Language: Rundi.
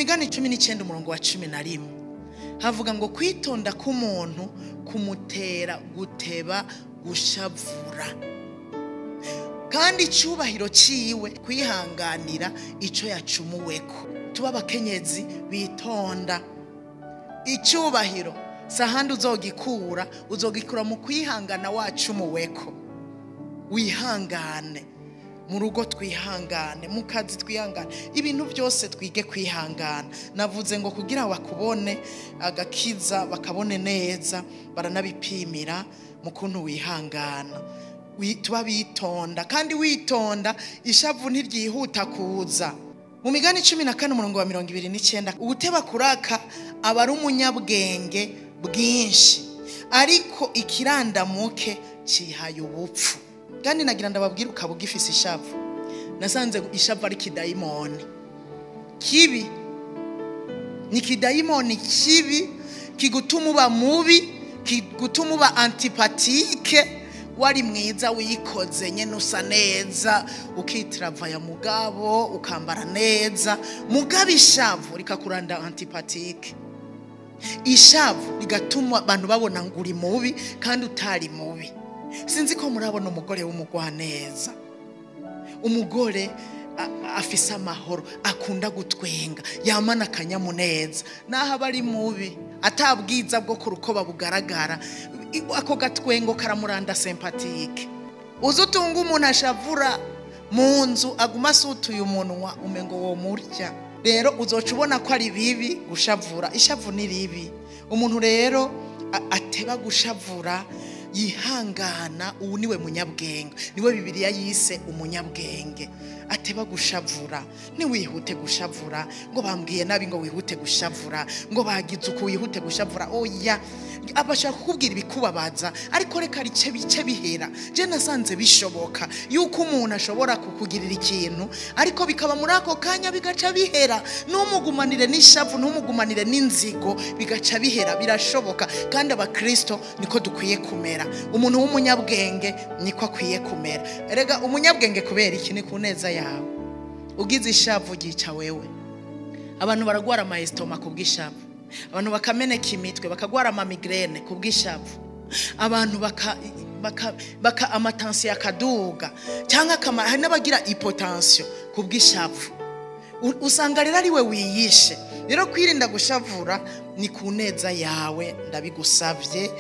Migani 19 umurongo wa 11 havuga ngo kwitonda k'umuntu kumutera guteba gushavura, kandi icyubahiro ciwe kwihanganira ico yacumuweko. Tuba abakenyezi bitonda. Icyubahiro sahandi uzogikura mu kwihangana wacumuweko. Wihangane mu rugo, twihangane mu kazi, twihangane ibintu byose, twige kwihangana. Navuze ngo kugira bakubone agakiza, bakabone neza, baranabipimira mu kuntu wihangana. Tuba bitonda, kandi witonda ishavu ntiryihuta kuza. Mu Migani 14 umurongo wa 29 ubuteba kuraka aba ari umunyabwenge bwinshi, ariko ikirandamuke cihaye ubupfu. Kandi nagira ndababwira ukaba ugifise ishavu, nasanze ishavu ari kidayimoni kibi. Ni kidayimoni kibi kigutuma uba mubi, kigutuma uba antipatike. Wari mwiza wikoze nyene usa neza, ukitravaya mugabo, ukambara neza, mugabo ishavu rikakuranda antipatike. Ishavu rigatuma abantu babona ngo uri mubi kandi utari mubi. Sinzi ko murabona umugore w'umugwaneza, umugore afise amahoro, akunda gutwenga, yamana akanyamuneza, naho bari mubi atabwiza bwo kurukoba bugaragara, ako gatwengo karamuranda sympathike. Uzutunga umuntu ashavura mu nzu aguma sutuye umunwa umengo wo murya. Rero uzoca ubona ko ari bibi gushavura. Ishavu ni ribi. Umuntu rero ateba gushavura yihangana, ubu niwe munyabwenge, niwe Bibiliya yise umunyabwenge. Ateba gushavura, ni wihute gushavura ngo bambwiye nabi ngo wihute gushavura, ngo bagize uko wihute gushavura. Oya, abashaka kukubwira ibikubabaza, ariko reka bice bihera. Je nasanze bishoboka yuko umuntu ashobora kukugirira ikintu ariko bikaba muri ako kanya bigaca bihera. Numugumanire n'ishavu, numugumanire n'inzigo, bigaca bihera. Birashoboka, kandi abakristo niko dukwiye kumera. Umuntu w'umunyabwenge niko akwiye kumera. Erega umunyabwenge kubera iki? Ni kuneza yawe. Ugize ishavu gica wewe. Abantu baragwara amaestoma kubwishavu, abantu bakameneka imitwe, bakagwara ama migraine kubwishavu, abantu baka amatension akaduga, cyangwa hari n'abagira hypotension kubwishavu. Usanga rero ari we wiyishe. Rero kwirinda gushavura ni kuneza yawe. Ndabigusavye.